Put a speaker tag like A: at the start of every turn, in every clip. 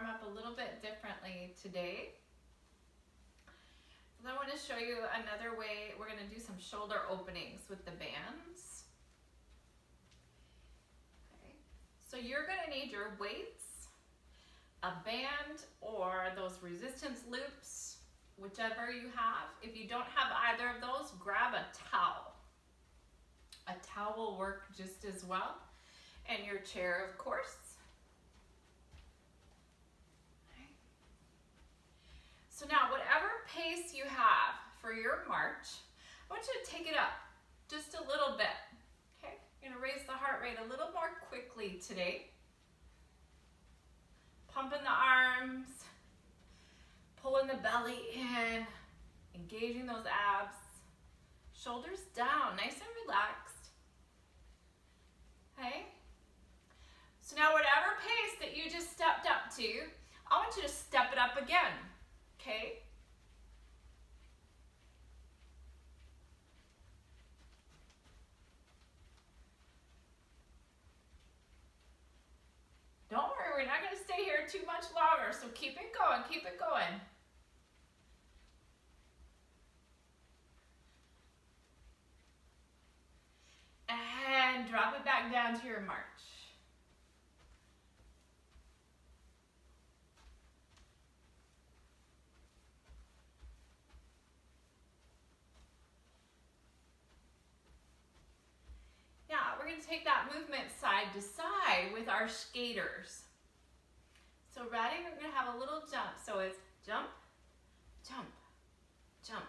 A: warm up a little bit differently today. I want to show you another way. We're going to do some shoulder openings with the bands. Okay. So you're going to need your weights, a band, or those resistance loops, whichever you have. If you don't have either of those, grab a towel. A towel will work just as well, and your chair, of course. So now, whatever pace you have for your march, I want you to take it up just a little bit, okay? You're gonna raise the heart rate a little more quickly today. Pumping the arms, pulling the belly in, engaging those abs. Shoulders down, nice and relaxed, okay? So now, whatever pace that you just stepped up to, I want you to step it up again. Okay? Don't worry, we're not going to stay here too much longer, so keep it going, keep it going. And drop it back down to your march. Take that movement side to side with our skaters. So ready? We're going to have a little jump. So it's jump, jump, jump,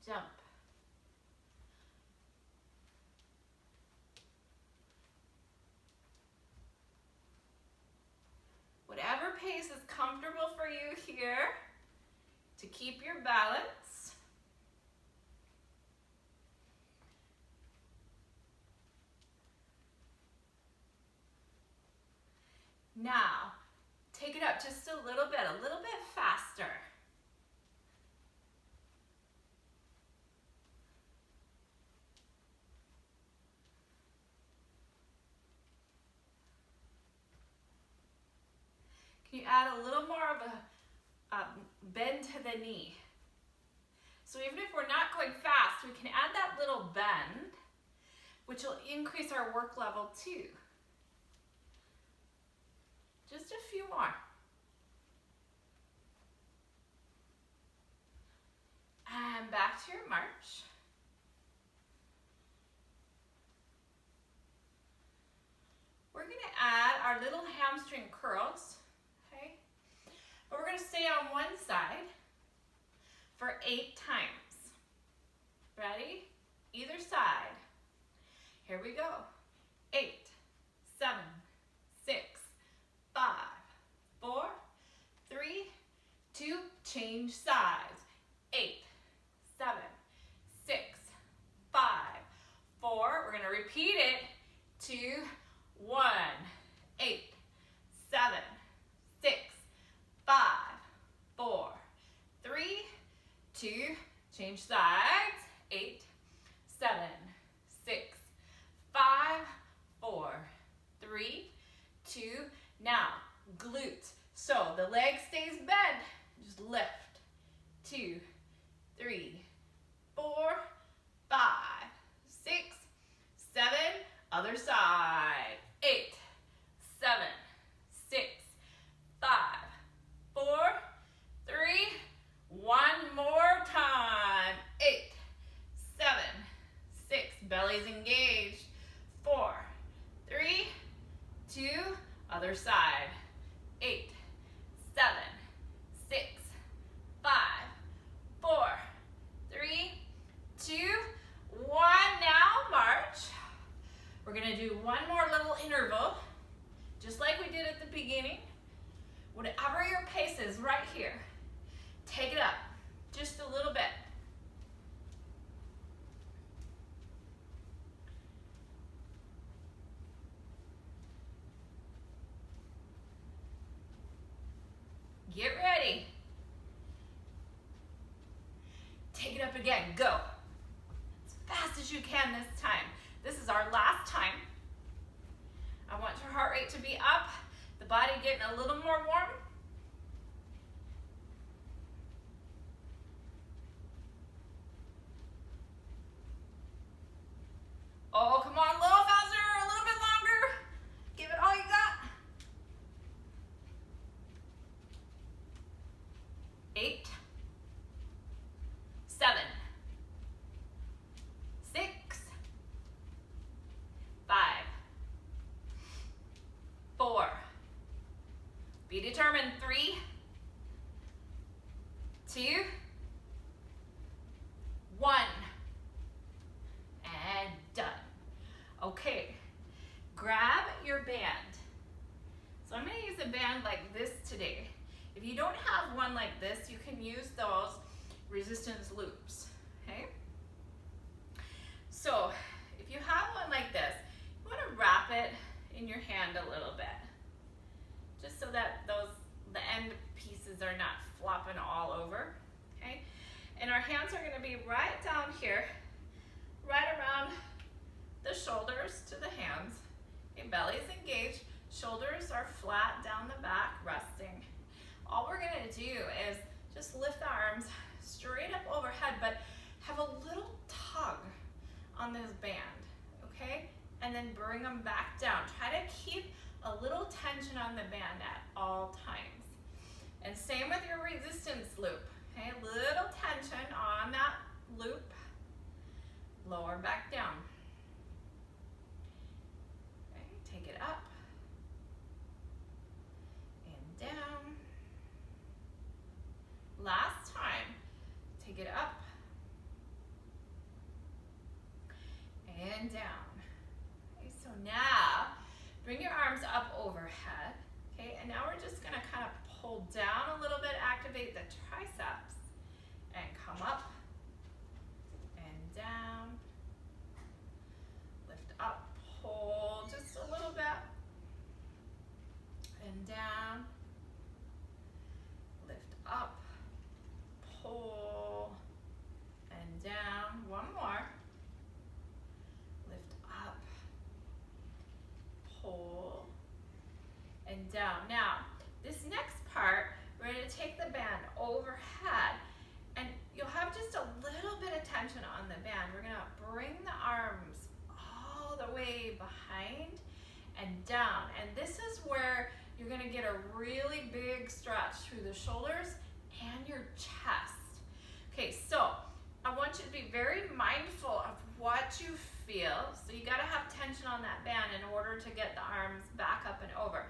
A: jump. Whatever pace is comfortable for you here to keep your balance. Now, take it up just a little bit faster. Can you add a little more of a bend to the knee? So even if we're not going fast, we can add that little bend, which will increase our work level too. Just a few more. And back to your march. We're going to add our little hamstring curls, okay? But we're going to stay on one side for 8 times. Ready? Either side. Here we go. 8, 7, 6, 5, 4, 3, 2, change sides. 8, 7, 6, 5, 4. We're going to repeat it. 2, 1. 8, 7, 6, 5, 4, 3, 2, change sides. 8, 7, 6, 5, 4, 3, 2. Now, glutes. So the leg stays bent. Just lift. 2, 3, 4, 5, 6, 7. Other side. 8, 7, 6, 5, 4, 3. One more time. 8, 7, 6. Belly's engaged. 4, 3, 2. Other side. 8, 7, 6, 5, 4, 3, 2, 1. Now march. We're going to do one more little interval, just like we did at the beginning. Whatever your pace is right here, take it up just a little bit. Get ready. Take it up again. Go. As fast as you can this time. This is our last time. I want your heart rate to be up. The body getting a little more warm? Oh, come on, a little faster, a little bit longer. Give it all you got. 8, 7, 6, 5, 4. Be determined. 3, 2, 1. And done. Okay, grab your band. So I'm going to use a band like this today. If you don't have one like this, you can use those resistance loops, okay? So if you have one like this, you want to wrap it in your hand a little bit, just so that the end pieces are not flopping all over, okay? And our hands are going to be right down here, right around the shoulders to the hands. Okay, belly is engaged, shoulders are flat down the back, resting. All we're going to do is just lift the arms straight up overhead, but have a little tug on this band, okay? And then bring them back down. Try to keep a little tension on the band at all times. And same with your resistance loop, okay? A little tension on that loop. Lower back down. Okay, take it up and down. Last time, take it up and down. Okay, so now bring your arms up overhead. Okay, and now we're just going to kind of pull down a little bit, activate the triceps, and come up and down. Lift up, pull just a little bit, and down. Lift up, pull, and down. One more. Lift up, pull, and down. Now, this next part, we're going to take the band overhead, and you'll have just a little bit of tension on the band. We're going to bring the arms all the way behind and down, and this is where you're going to get a really big stretch through the shoulders and your chest. Okay, so I want you to be very mindful of what you feel. So you got to have tension on that band in order to get the arms back up and over.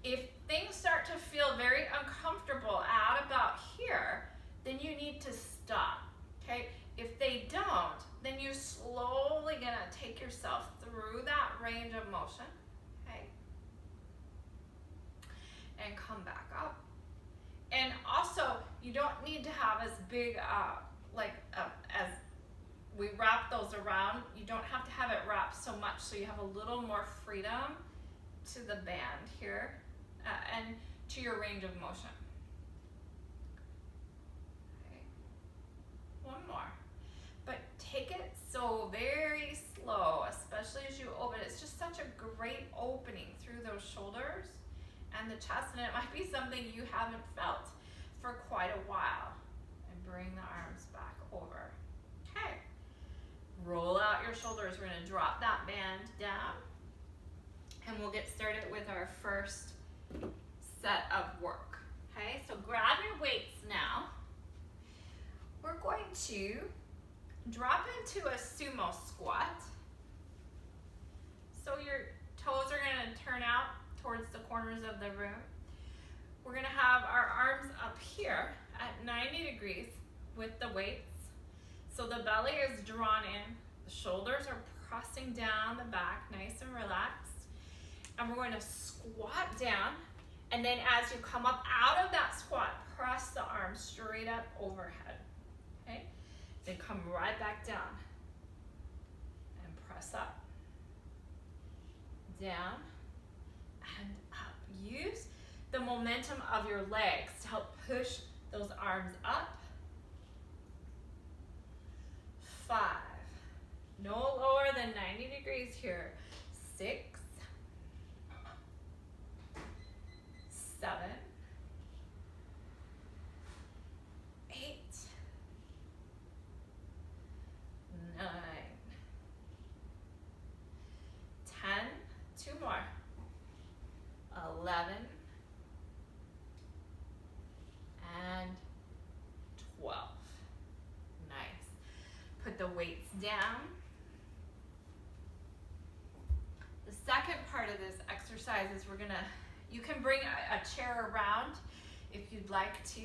A: If things start to feel very uncomfortable at about here, then you need to stop, okay? If they don't, then you're slowly gonna take yourself through that range of motion, okay? And come back up. And also, you don't need to have as big, as we wrap those around, you don't have to have it wrapped so much, so you have a little more freedom to the band here and to your range of motion. Okay. One more. But take it so very slow, especially as you open. It's just such a great opening through those shoulders and the chest, and it might be something you haven't felt for quite a while. And bring the arms back over. Okay. Roll out your shoulders. We're going to drop that band down, and we'll get started with our first set of work. Okay, so grab your weights now. We're going to drop into a sumo squat. So your toes are going to turn out towards the corners of the room. We're going to have our arms up here at 90 degrees with the weights. So the belly is drawn in, the shoulders are pressing down the back, nice and relaxed. And we're going to squat down, and then as you come up out of that squat, press the arms straight up overhead, okay? Then come right back down and press up, down, and up. Use the momentum of your legs to help push those arms up. 5, no lower than 90 degrees here. 6, 11, and 12. Nice. Put the weights down. The second part of this exercise is you can bring a chair around if you'd like to,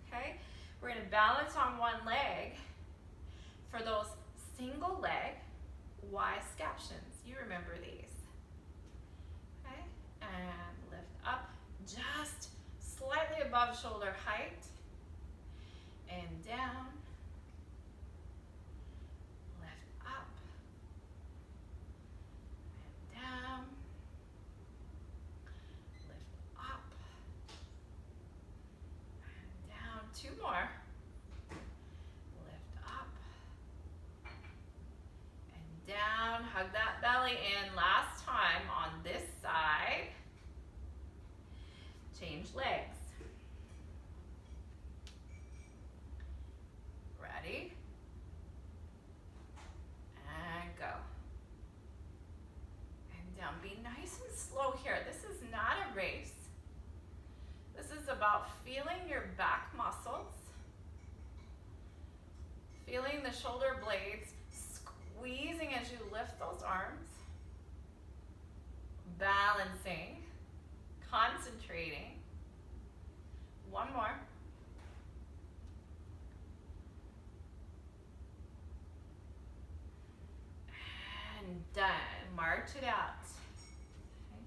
A: okay? We're gonna balance on one leg for those single leg Y scaptions. You remember these, okay? And lift up just slightly above shoulder height and down, lift up and down, lift up and down. Two more. Lift up and down. Hug that belly in. Last time on this side. Change legs. Ready? And go. And down. Be nice and slow here. This is not a race. This is about feeling your back muscles, feeling the shoulder blades squeezing as you lift those arms, balancing, concentrating. One more. And done. March it out. Okay.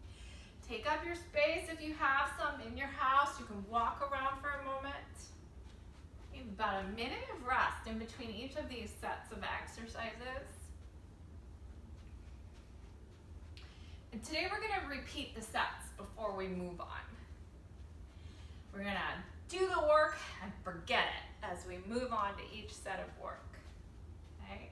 A: Take up your space if you have some in your house. You can walk around for a moment. You have about a minute of rest in between each of these sets of exercises. And today we're going to repeat the sets before we move on. We're going to do the work and forget it as we move on to each set of work. Okay?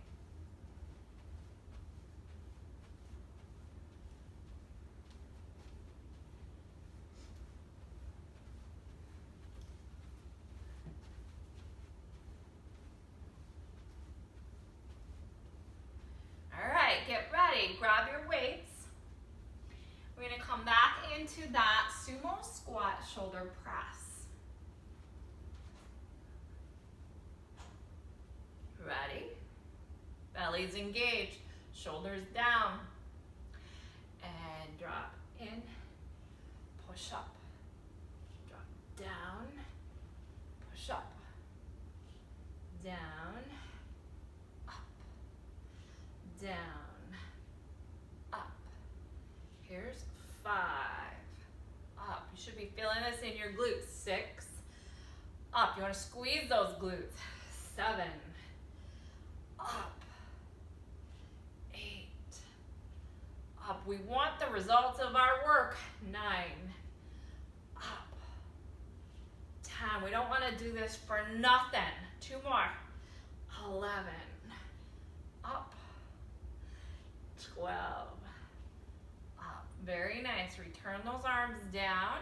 A: All right, get ready. Grab your weights. We're going to come back into that sumo squat shoulder press. Ready? Belly's engaged, shoulders down. And drop in, push up. Drop down, push up. Down, up, down, up. Here's 5. Up. You should be feeling this in your glutes. 6. Up. You want to squeeze those glutes. 7. Up. 8. Up. We want the results of our work. 9. Up. 10. We don't want to do this for nothing. 2 more. 11. Up. 12. Very nice. Return those arms down.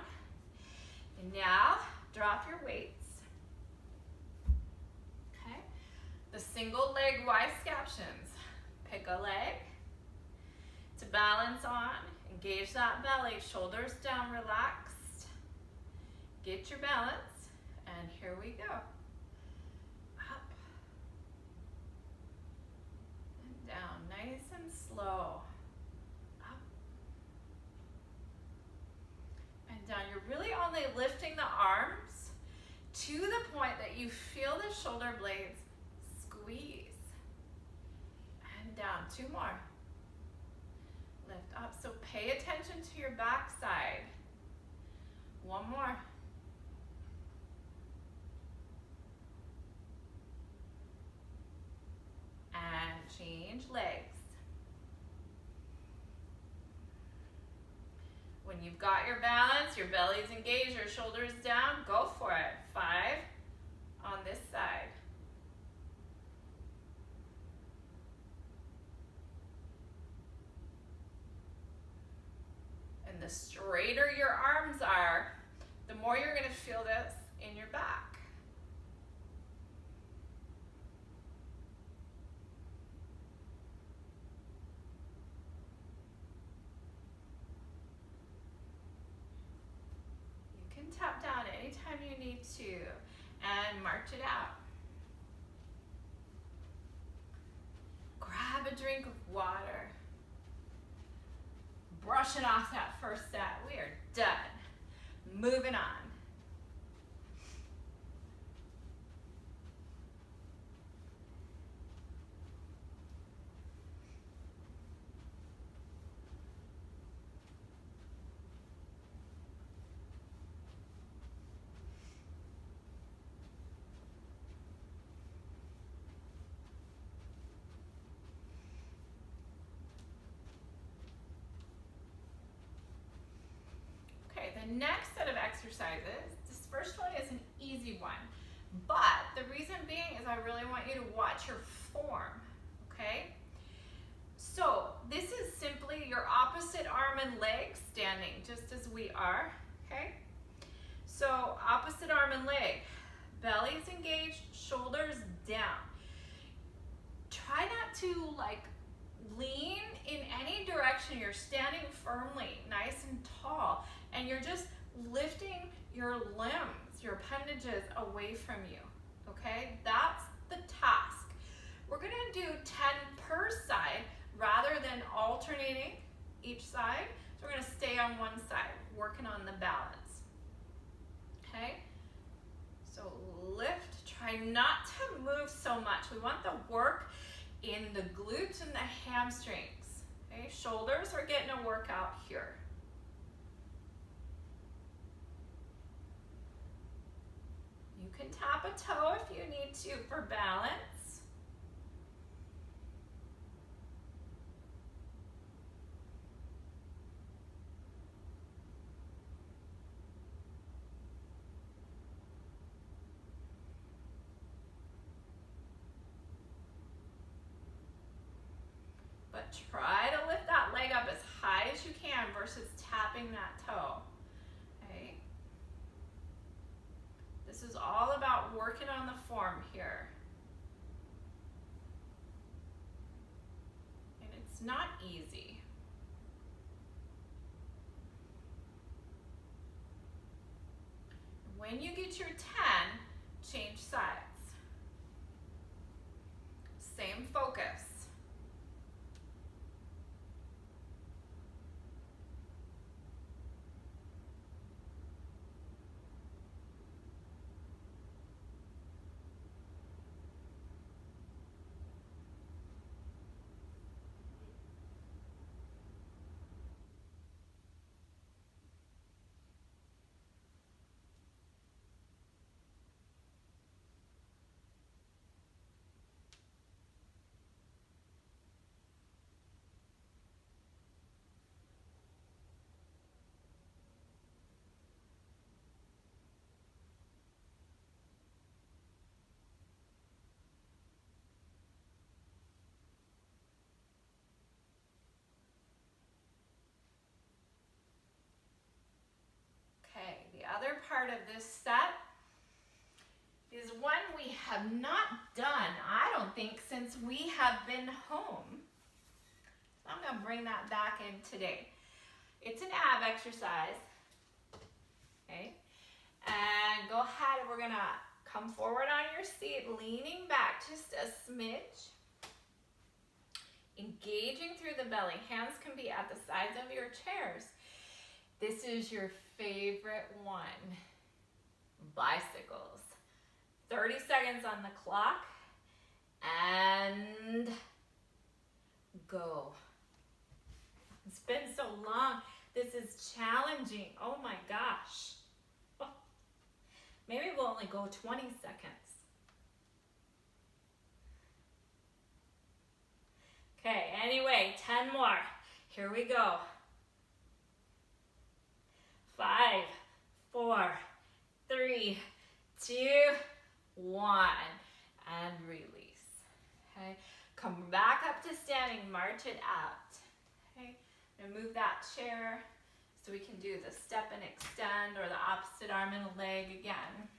A: And now, drop your weights. Okay? The single leg Y scaptions. Pick a leg to balance on. Engage that belly. Shoulders down, relaxed. Get your balance. And here we go. Up. And down. Nice and slow. Down. You're really only lifting the arms to the point that you feel the shoulder blades squeeze. And down. 2 more. Lift up. So pay attention to your back side. 1 more. And change legs. When you've got your balance, your belly's engaged, your shoulders down, go for it. 5 on this side. And the straighter your arms are, the more you're going to feel this in your back. tap down anytime you need to and march it out. Grab a drink of water. Brushing off that first set. We are done. Moving on. The next set of exercises, this first one is an easy one, but the reason being is I really want you to watch your form, okay? So this is simply your opposite arm and leg standing just as we are, okay? So opposite arm and leg, belly is engaged, shoulders down. Try not to lean in any direction. You're standing firmly, nice and tall, and you're just lifting your limbs, your appendages away from you, okay? That's the task. We're gonna do 10 per side rather than alternating each side. So we're gonna stay on one side, working on the balance, okay? So lift, try not to move so much. We want the work in the glutes and the hamstrings, okay? Shoulders are getting a workout here. You can tap a toe if you need to for balance. But try to lift that leg up as high as you can versus tapping that toe, okay? This is all about working on the form here. And it's not easy. When you get your 10, change sides. Same focus. The other part of this set is one we have not done, I don't think, since we have been home. So I'm gonna bring that back in today. It's an ab exercise, okay? And go ahead, we're gonna come forward on your seat, leaning back just a smidge. Engaging through the belly. Hands can be at the sides of your chairs. This is your favorite one, bicycles. 30 seconds on the clock, and go. It's been so long. This is challenging. Oh my gosh. Maybe we'll only go 20 seconds. Okay, anyway, 10 more. Here we go. 5, 4, 3, 2, 1, and release. Okay, come back up to standing, march it out. Okay, and move that chair so we can do the step and extend or the opposite arm and leg again.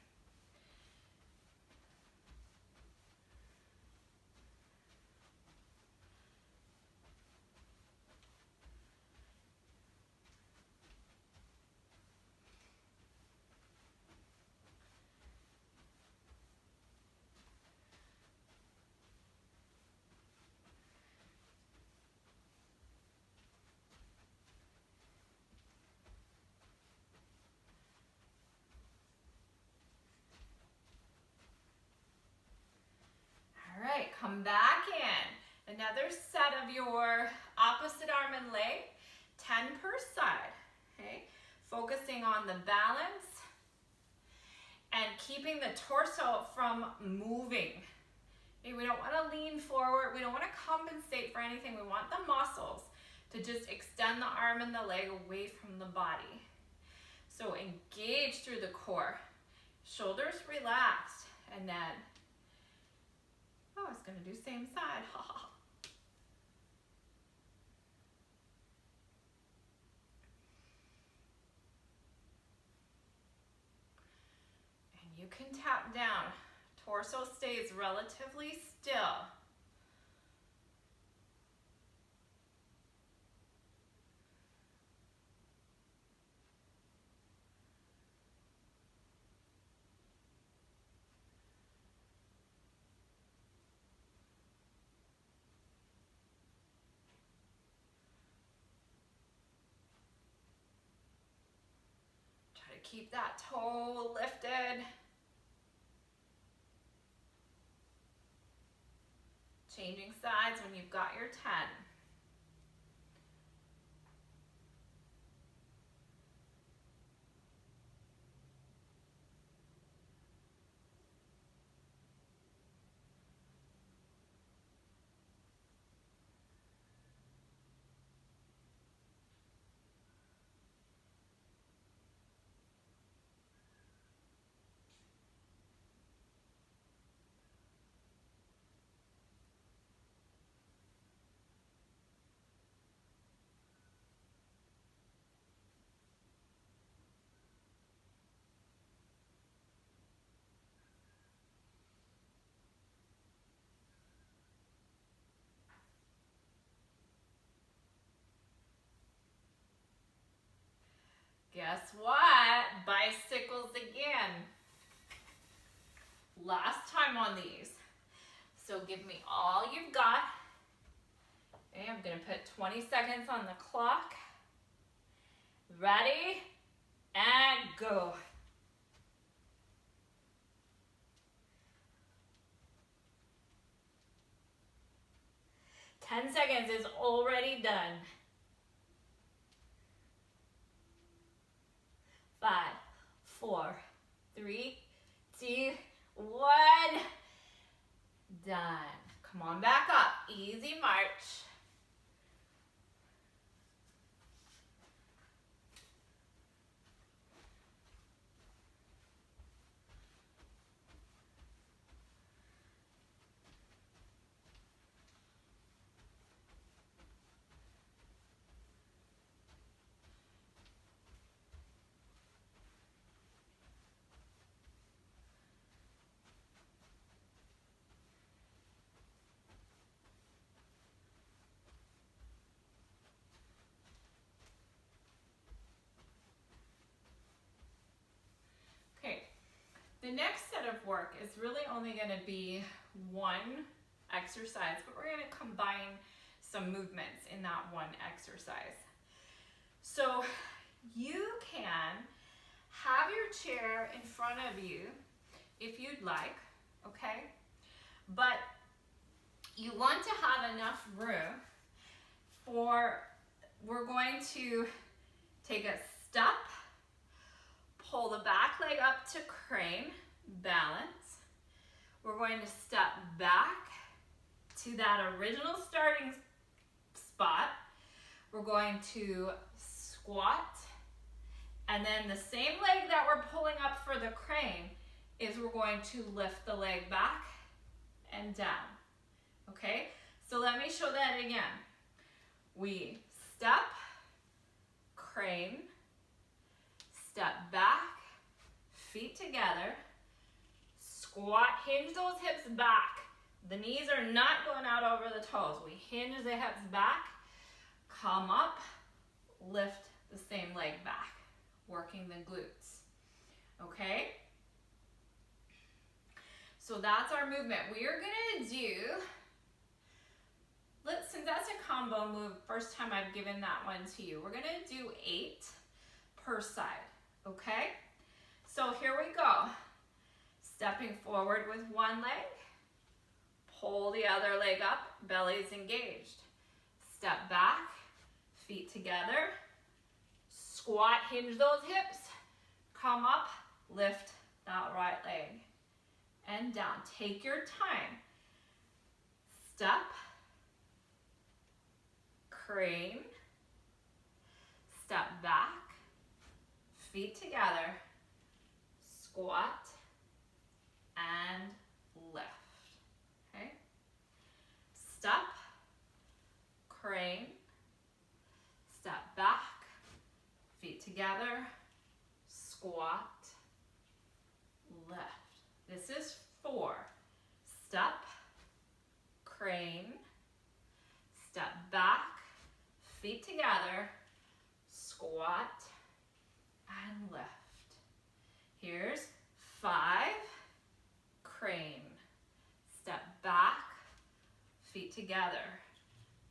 A: Come back in. Another set of your opposite arm and leg, 10 per side, okay? Focusing on the balance and keeping the torso from moving. Okay, we don't want to lean forward. We don't want to compensate for anything. We want the muscles to just extend the arm and the leg away from the body. So engage through the core. Shoulders relaxed. And then, oh, I was going to do same side. And you can tap down. Torso stays relatively still. Try to keep that toe lifted. Changing sides when you've got your 10. Guess what? Bicycles again. Last time on these. So give me all you've got. Okay, I'm going to put 20 seconds on the clock. Ready? And go. Ten seconds is already done. 5, 4, 3, 2, 1. Done. Come on back up. Easy march. The next set of work is really only going to be one exercise, but we're going to combine some movements in that one exercise. So you can have your chair in front of you if you'd like, okay? But you want to have enough room for, we're going to take a step, pull the back leg up to crane, balance. We're going to step back to that original starting spot. We're going to squat, and then the same leg that we're pulling up for the crane is we're going to lift the leg back and down. Okay, so let me show that again. We step, crane, step back, feet together, squat, hinge those hips back. The knees are not going out over the toes. We hinge the hips back, come up, lift the same leg back, working the glutes. Okay? So that's our movement. We are gonna do, since that's a combo move, first time I've given that one to you, we're gonna do 8 per side, okay? So here we go. Stepping forward with one leg, Pull the other leg up, belly's engaged. Step back, feet together. Squat, hinge those hips. Come up, lift that right leg. And down. Take your time. Step, crane, step back, feet together, squat, and lift. Okay? Step, crane, step back, feet together, squat, lift. This is 4. Step, crane, step back, feet together, squat, and lift. Here's 5, crane, step back, feet together,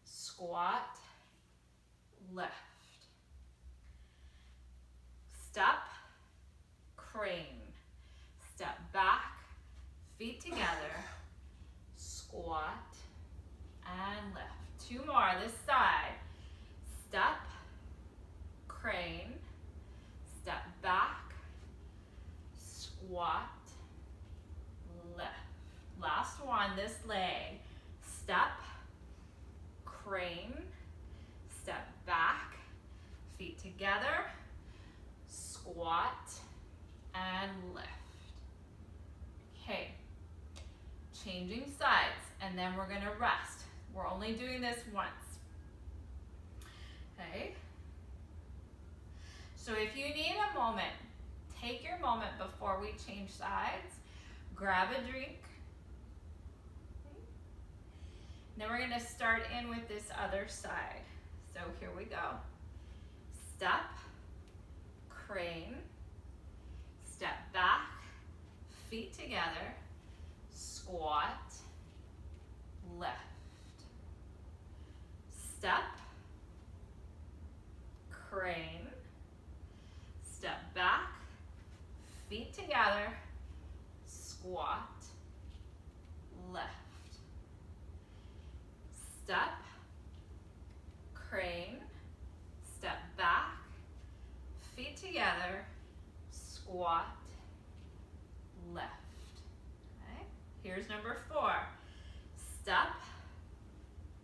A: squat, lift. Step, crane, step back, feet together, squat, and lift. 2 more this side. Step, crane, step back, squat, lift. Last one, this leg. Step, crane, step back, feet together, squat, and lift. Okay, changing sides, and then we're gonna rest. We're only doing this once. Okay? So if you need a moment, take your moment before we change sides. Grab a drink. Okay. Then we're gonna start in with this other side. So here we go. Step, crane, step back, feet together, squat, lift. Step, crane, step back, feet together, squat, lift. Step, crane, step back, feet together, squat, lift. Okay? Here's number 4. Step,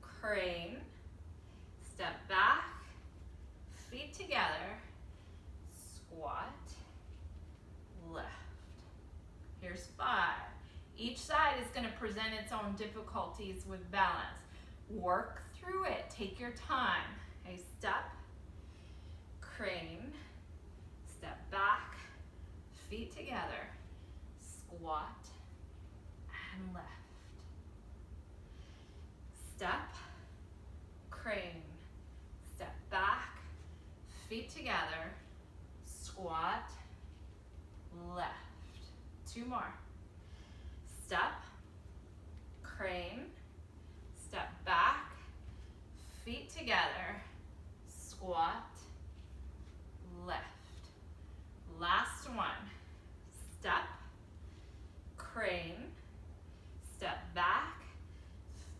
A: crane, step back, feet together, squat, lift. Here's 5. Each side is going to present its own difficulties with balance. Work through it. Take your time. Okay, step, crane, step back, feet together, squat, and lift. Step, crane, step back, feet together, squat, lift. 2 more. Step, crane, step back, feet together, squat, lift. Last one. Step, crane, step back,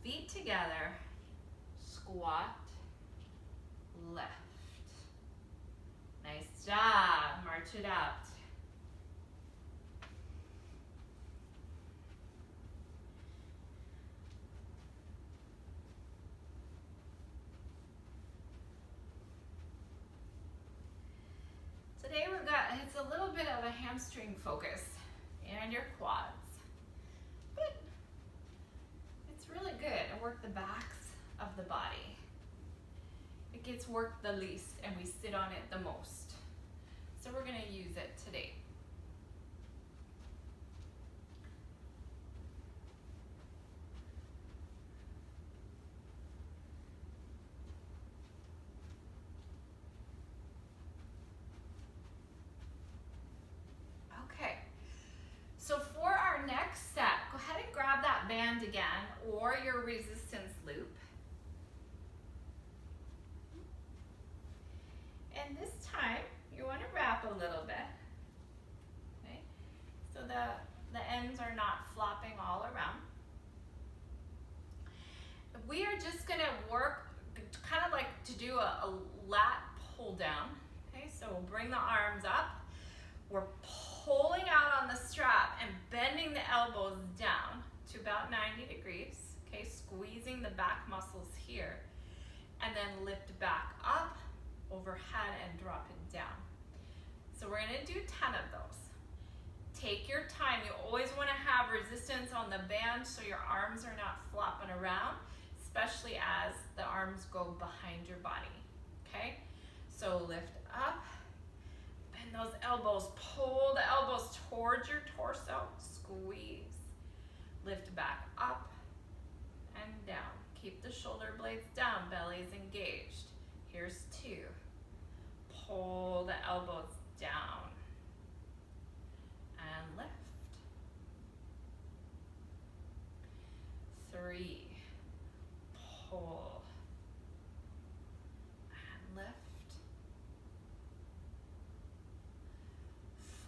A: feet together, squat, lift. Nice job. March it out. Today it's a little bit of a hamstring focus and your quads, but it's really good to work the backs of the body. It gets worked the least and we sit on it the most. So we're going to use it today. So for our next set, go ahead and grab that band again or your resistance loop. And this time, you want to wrap a little bit, okay? So the ends are not flopping all around. are just gonna work kind of like to do a lat pull down. Okay, so we'll bring the arms up. We're pulling out on the strap and bending the elbows down to about 90 degrees. Okay, squeezing the back muscles here. And then lift back up, overhead, and drop it down. So we're gonna do 10 of those. Take your time. You always wanna have resistance on the band so your arms are not flopping around, especially as the arms go behind your body, okay? So lift up, bend those elbows, pull the elbows towards your torso, squeeze, lift back up and down. Keep the shoulder blades down, belly's engaged. Here's 2. Pull the elbows down and lift. 3. Pull and lift.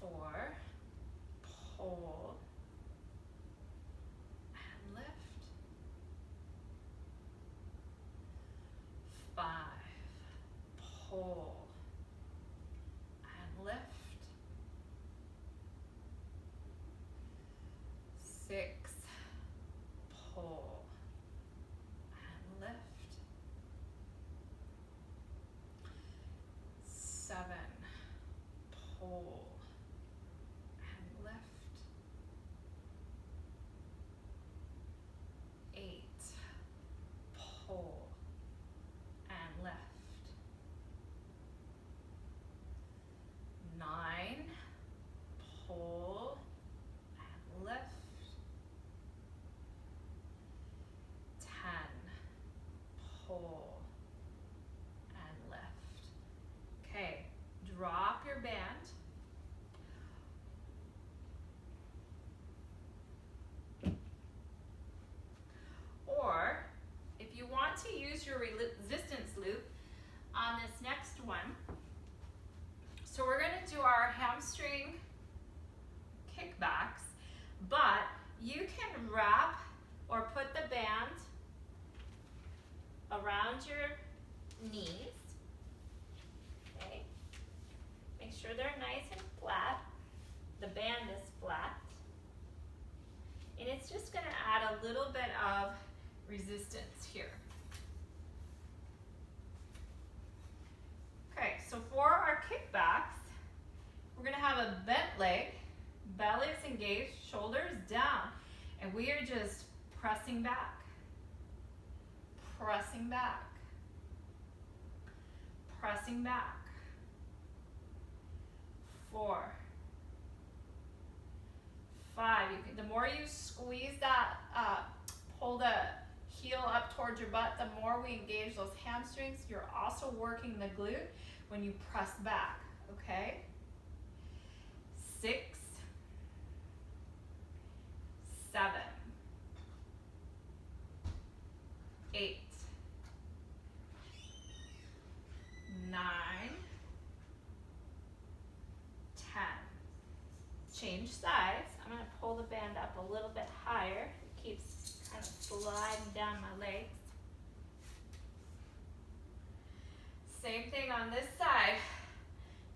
A: 4. Pull and lift. 5. Pull and lift. 6. Pull and lift. 7. Pull and lift. 8. Pull and lift. 9. Pull and lift. 10. Pull and lift. Okay, drop your band. Or if you want to use your resistance loop on this next one, so we're going to do our hamstring kickbacks, but you can wrap or put the band around your knees. Okay. Make sure they're nice and flat. The band is flat. And it's just going to add a little bit of resistance here. Okay, so for our kickbacks, we're going to have a bent leg, belly's engaged, shoulders down, and we are just pressing back, pressing back, pressing back. 4, 5. The more you squeeze that, pull the heel up towards your butt, the more we engage those hamstrings. You're also working the glute when you press back, okay? 6, 7, 8, 9, 10. Change sides. I'm going to pull the band up a little bit higher. It keeps kind of sliding down my legs. Same thing on this side.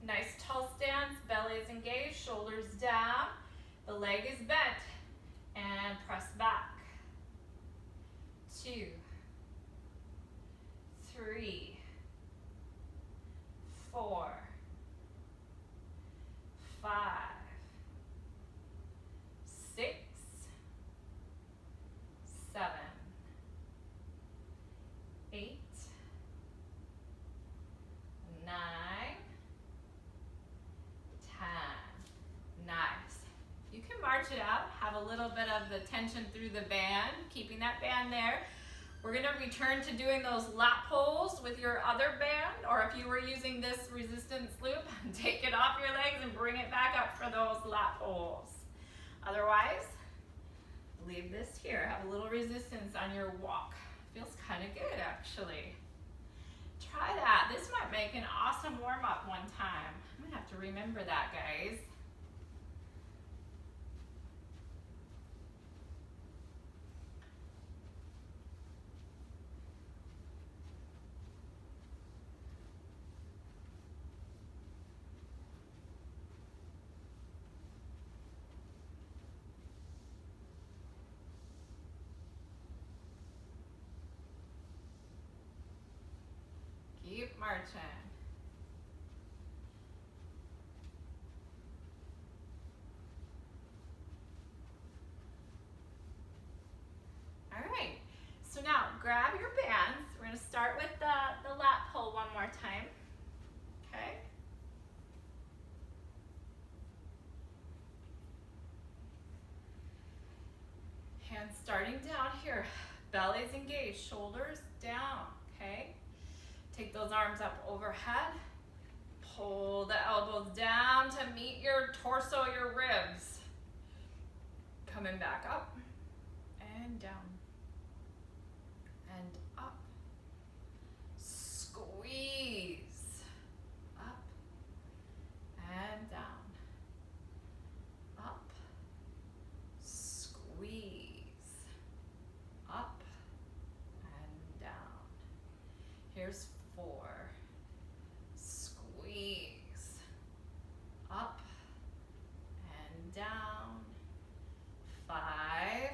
A: Nice tall stance, belly is engaged, shoulders down, the leg is bent, and press back. 2, 3, 4, 5, 6, 7, 8, 9, 10. Nice. You can march it out, have a little bit of the tension through the band, keeping that band there. We're going to return to doing those lat pulls with your other band, or if you were using this resistance loop, take it off your legs and bring it back up for those lat pulls. Otherwise, leave this here. Have a little resistance on your walk. Feels kind of good, actually. Try that. This might make an awesome warm-up one time. I'm going to have to remember that, guys. marching. All right, so now grab your bands. We're gonna start with the lat pull one more time, okay? Hands starting down here, belly's engaged, shoulders down, okay? Take those arms up overhead. Pull the elbows down to meet your torso, your ribs. Coming back up and down and up. Squeeze. Up and down. Up. Squeeze. Up and down. Here's 4. Squeeze. Up and down. 5.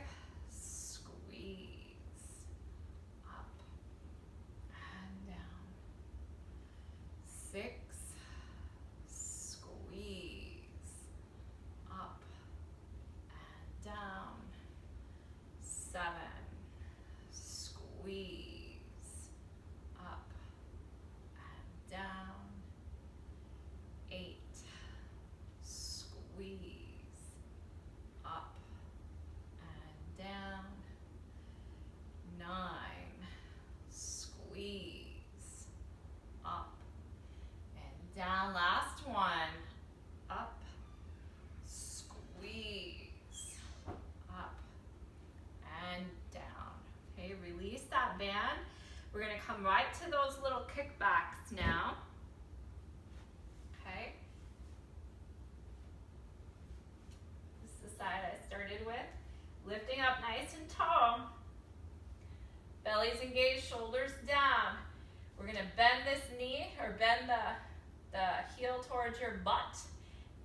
A: Squeeze. Up and down. 6. Squeeze. Up and down. 7. Squeeze. Up and down. 8. Squeeze. Up and down. 9. Squeeze. Up and down. Last one. Up. Squeeze. Up and down. Okay, release that band. We're gonna come right to those little kickbacks now. Okay. This is the side I started with. Lifting up nice and tall. Belly's engaged, shoulders down. We're gonna bend this knee or bend the heel towards your butt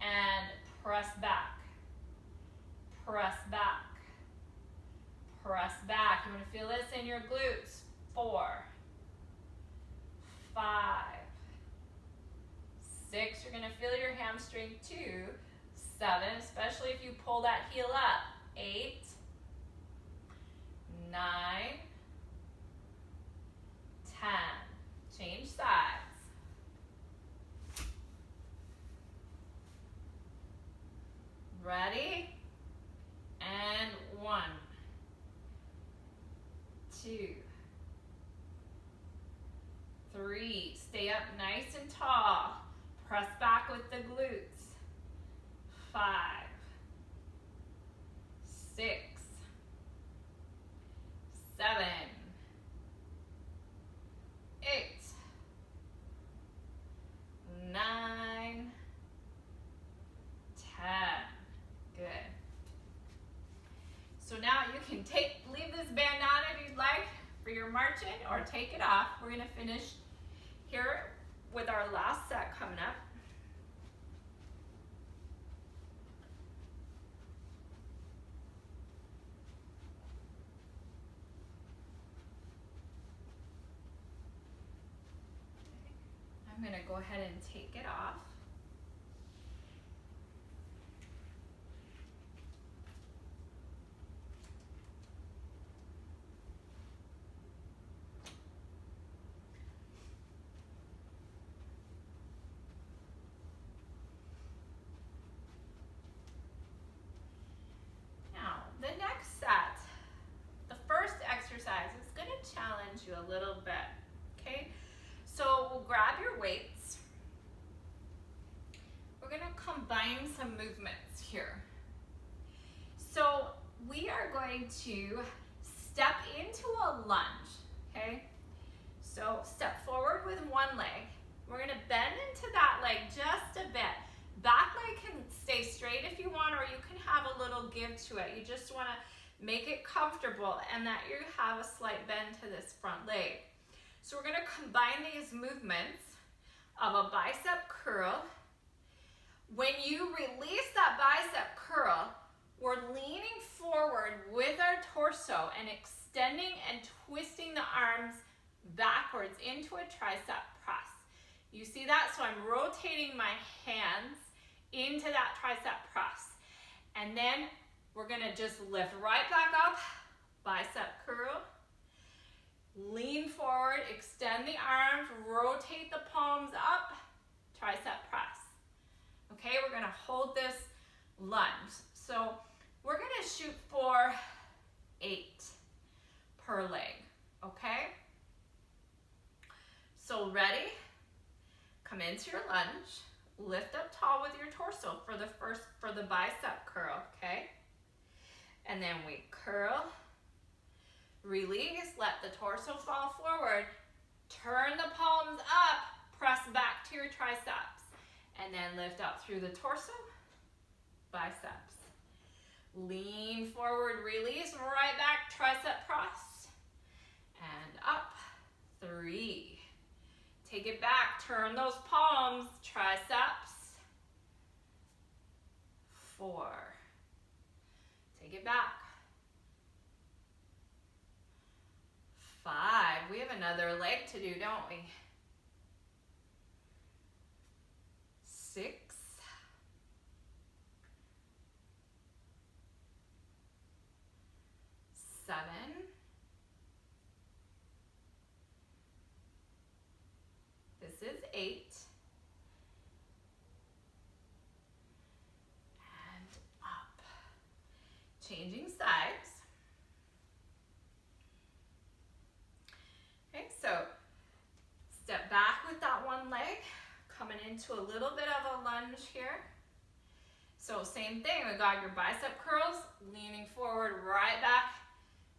A: and press back. Press back. Press back. You wanna feel this in your glutes. 4, 5, 6. You're gonna feel your hamstring 2. 7, especially if you pull that heel up. 8, 9, 10. Change sides. Ready? And 1, 2, 3. Stay up nice and tall. Press back with the glutes. 5, 6, 7, 8, 9, 10. Good. So now you can leave this band on if you'd like for your marching, or take it off. We're gonna finish here with our last set coming up. I'm gonna go ahead and take it off. The next set, the first exercise is going to challenge you a little bit, okay? So we'll grab your weights. We're going to combine some movements here. So we are going to step into a lunge, okay? So step forward with one leg. We're going to bend into that leg just a bit. Back leg can stay straight if you want, or you can have a little give to it. You just want to make it comfortable and that you have a slight bend to this front leg. So we're going to combine these movements of a bicep curl. When you release that bicep curl, we're leaning forward with our torso and extending and twisting the arms backwards into a tricep press. You see that? So I'm rotating my hands into that tricep press. And then we're gonna just lift right back up, bicep curl. Lean forward, extend the arms, rotate the palms up, tricep press. Okay, we're gonna hold this lunge. So we're gonna shoot for 8 per leg, okay? So ready? Come into your lunge, lift up tall with your torso for the bicep curl, okay? And then we curl, release, let the torso fall forward, turn the palms up, press back to your triceps, and then lift up through the torso, biceps. Lean forward, release, right back, tricep press, and up, 3. Take it back, turn those palms, triceps, 4. Take it back. 5. We have another leg to do, don't we? 6. 7. 8. And up. Changing sides. Okay, so step back with that one leg, coming into a little bit of a lunge here. So same thing, we got your bicep curls, leaning forward, right back,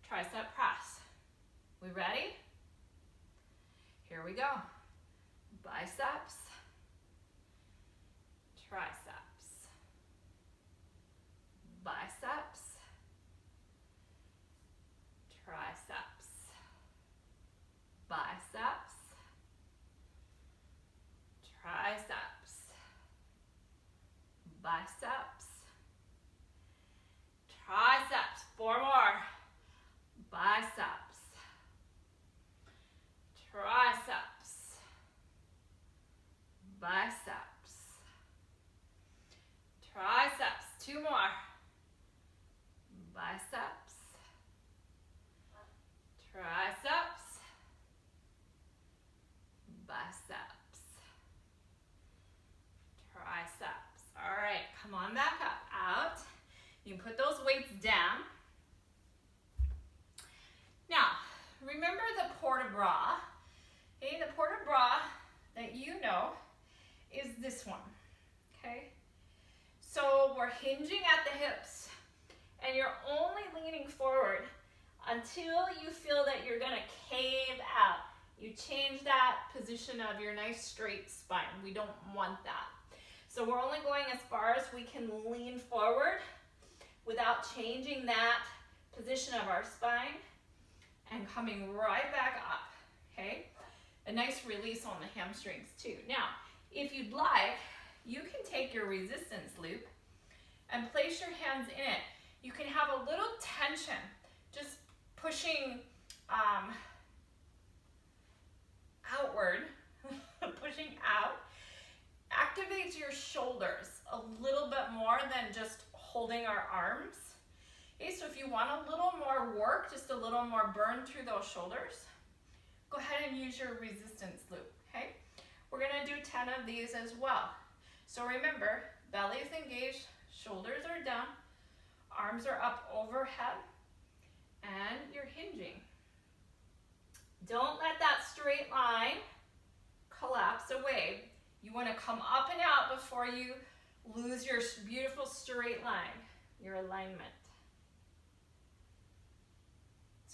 A: tricep press. We ready? Here we go. Biceps, triceps, biceps, triceps, biceps, triceps, biceps, triceps. 4 more. Biceps, triceps, biceps, triceps. 2 more. Biceps, triceps, biceps, triceps. All right, come on back up, out. You can put those weights down. Now, remember the port de bras. Okay, the port de bras that you know is this one, okay? So we're hinging at the hips and you're only leaning forward until you feel that you're gonna cave out. You change that position of your nice straight spine. We don't want that. So we're only going as far as we can lean forward without changing that position of our spine and coming right back up, okay? A nice release on the hamstrings too. Now, if you'd like, you can take your resistance loop and place your hands in it. You can have a little tension, just pushing outward, pushing out, activates your shoulders a little bit more than just holding our arms. Okay, so if you want a little more work, just a little more burn through those shoulders, go ahead and use your resistance loop, okay? We're gonna do 10 of these as well. So remember, belly is engaged, shoulders are down, arms are up overhead, and you're hinging. Don't let that straight line collapse away. You wanna come up and out before you lose your beautiful straight line, your alignment.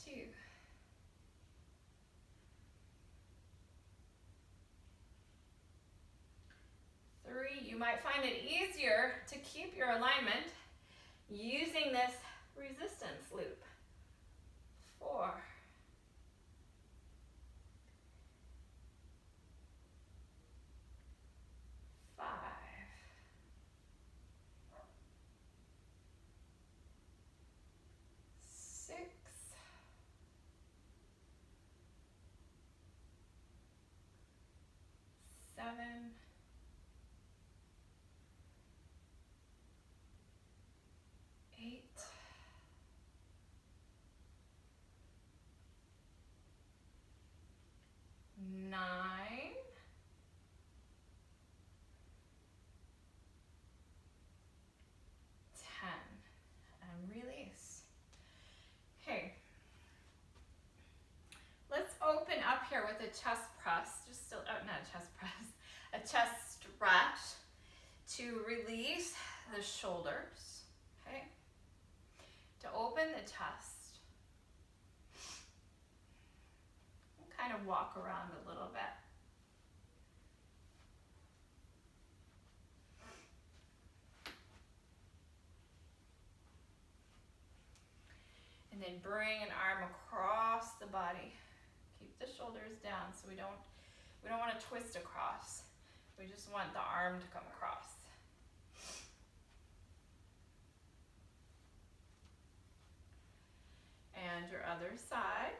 A: 2. 3, you might find it easier to keep your alignment using this resistance loop. 4. 5. 6. 7. chest press, just still, oh, not a chest press, a chest stretch to release the shoulders, okay? To open the chest. And kind of walk around a little bit. And then bring an arm across the body. Keep the shoulders down so we don't want to twist across. We just want the arm to come across. And your other side.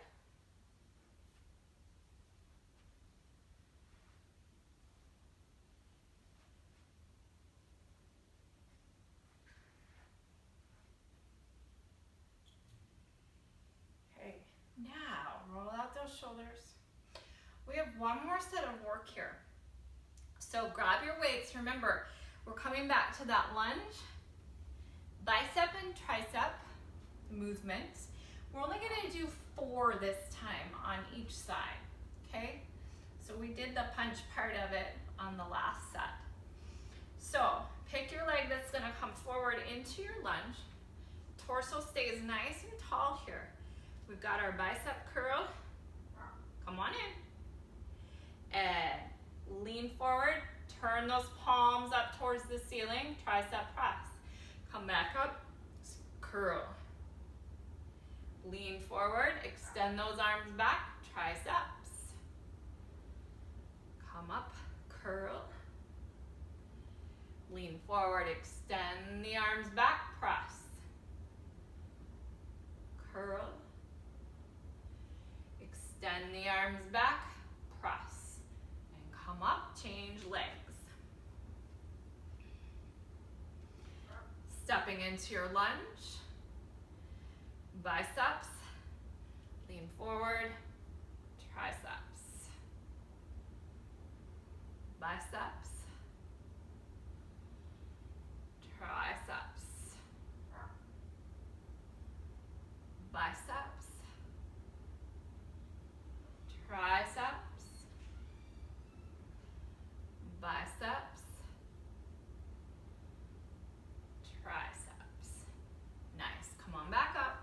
A: Okay, now roll out those shoulders. We have one more set of work here. So grab your weights. Remember, we're coming back to that lunge, bicep and tricep movements. We're only going to do 4 this time on each side, okay? So we did the punch part of it on the last set. So pick your leg that's going to come forward into your lunge. Torso stays nice and tall here. We've got our bicep curl. Come on in. And lean forward, turn those palms up towards the ceiling, tricep press. Come back up, curl. Lean forward, extend those arms back, triceps. Come up, curl. Lean forward, extend the arms back, press. Curl. Extend the arms back, press. And come up, change legs. Stepping into your lunge. Biceps, lean forward, triceps. Biceps, triceps. Biceps, triceps. Biceps, triceps. Nice, come on back up.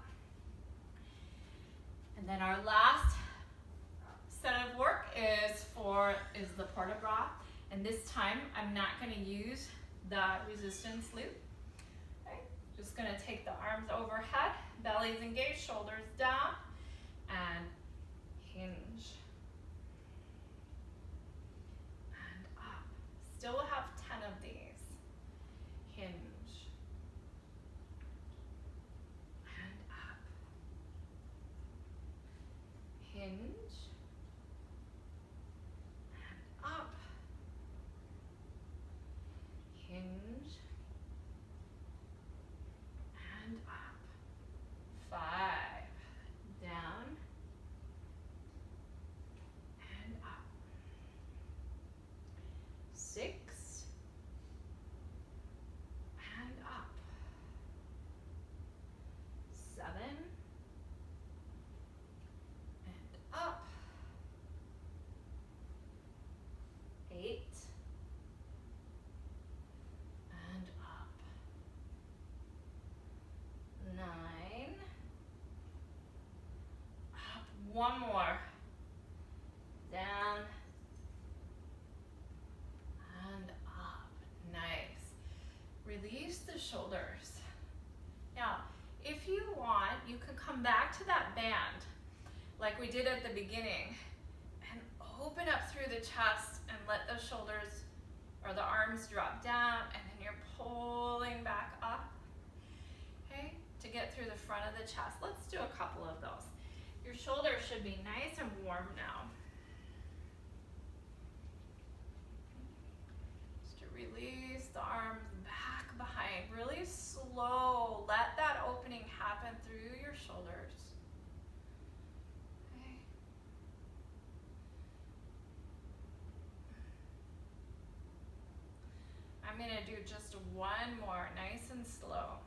A: And then our last set of work is the port de bras. And this time I'm not going to use the resistance loop. Okay. Just going to take the arms overhead, belly's engaged, shoulders down, and hinge. And up. Still have 10 of these. Hinge. And up. Hinge. And up. Hinge. And up. 5. Down. And up. 6. And up. 7. And up. 8. And up. 9. Up. One more. Down. And up. Nice. Release the shoulders. Now, if you want, you can come back to that band like we did at the beginning and open up through the chest and let the shoulders or the arms drop down, and then you're pulling back up, okay, to get through the front of the chest. Let's do a couple of those. Your shoulders should be nice and warm now. Just to release the arms back behind, really slow. Let that opening happen through your shoulders. Okay. I'm going to do just one more, nice and slow.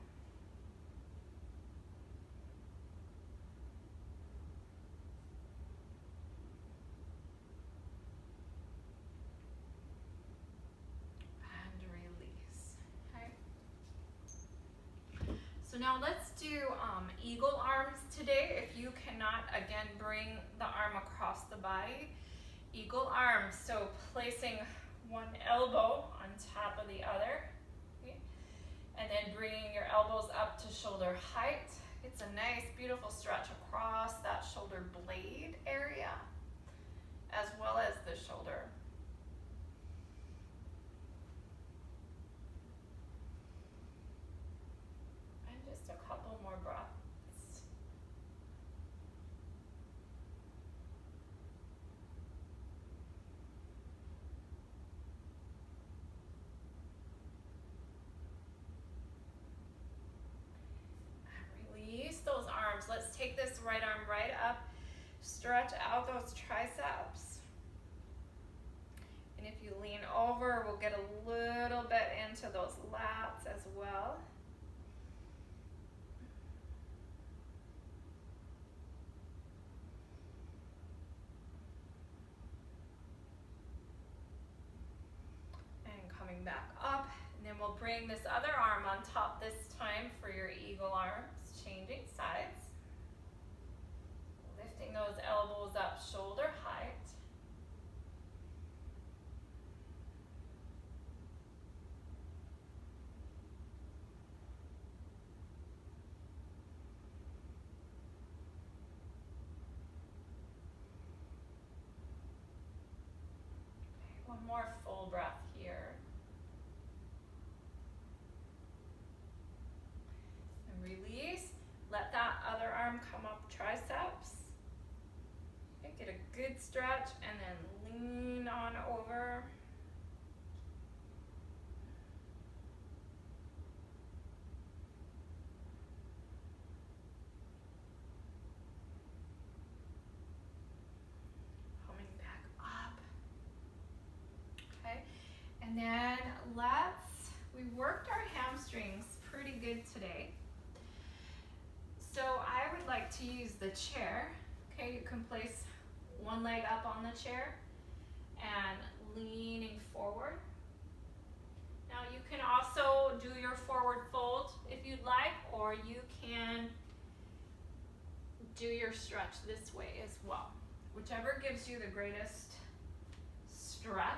A: So now let's do eagle arms today. If you cannot, again, bring the arm across the body. Eagle arms, so placing one elbow on top of the other. Okay? And then bringing your elbows up to shoulder height. It's a nice, beautiful stretch across that shoulder blade area, as well as the shoulder. And just a couple more breaths. Release those arms. Let's take this right arm right up. Stretch out those triceps. And if you lean over, we'll get a little bit into those lats as well. And coming back up. And then we'll bring this other arm on top this time for your eagle arms. Changing sides. Lifting those elbows up shoulder height. One more full breath here. And release. Let that other arm come up triceps. Okay, get a good stretch and then lean on over. Coming back up. Okay, and then we worked our hamstrings pretty good today. So I would like to use the chair. Okay, you can place one leg up on the chair and leaning forward. Now you can also do your forward fold if you'd like, or you can do your stretch this way as well. Whichever gives you the greatest stretch.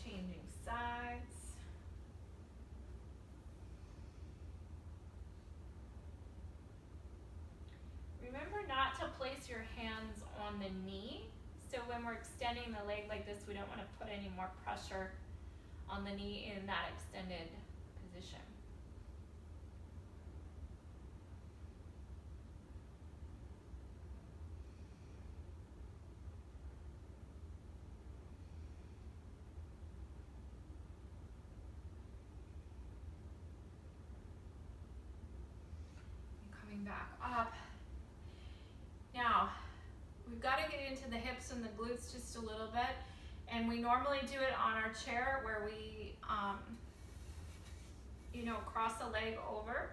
A: Changing sides. Remember not to place your hands on the knee. So when we're extending the leg like this, we don't want to put any more pressure on the knee in that extended position. Back up. Now, we've got to get into the hips and the glutes just a little bit, and we normally do it on our chair where we, cross a leg over.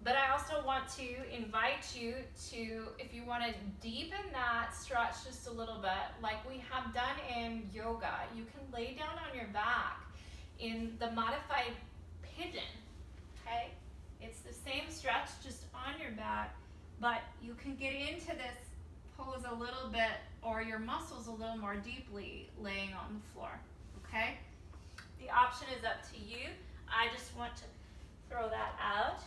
A: But I also want to invite you to, if you want to deepen that stretch just a little bit, like we have done in yoga, you can lay down on your back in the modified pigeon, okay? It's the same stretch just on your back, but you can get into this pose a little bit, or your muscles a little more deeply laying on the floor, okay? The option is up to you. I just want to throw that out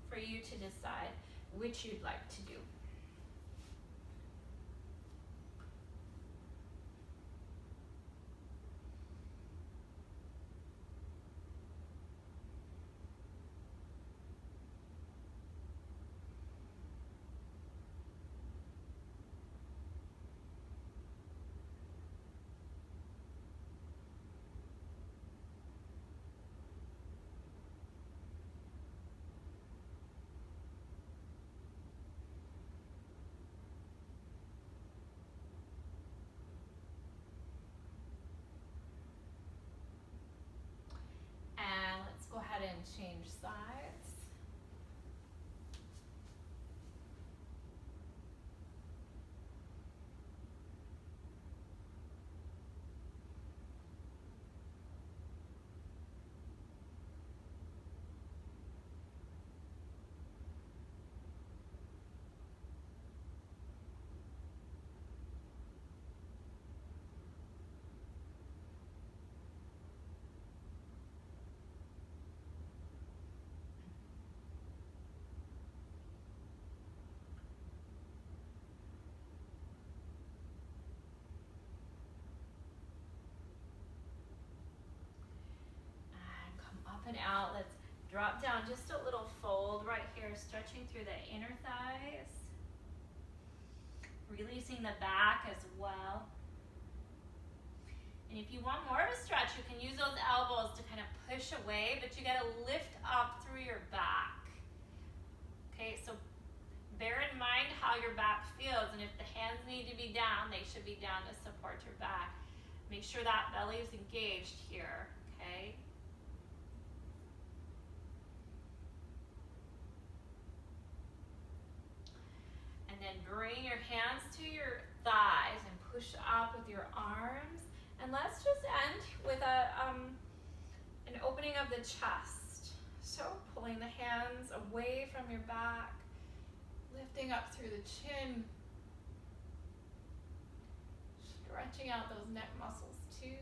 A: for you to decide which you'd like to do. change sides. Up and out. Let's drop down just a little fold right here, stretching through the inner thighs. Releasing the back as well. And if you want more of a stretch, you can use those elbows to kind of push away, but you gotta lift up through your back. Okay, so bear in mind how your back feels, and if the hands need to be down, they should be down to support your back. Make sure that belly is engaged here, okay? And then bring your hands to your thighs and push up with your arms. And let's just end with an opening of the chest. So pulling the hands away from your back, lifting up through the chin, stretching out those neck muscles too.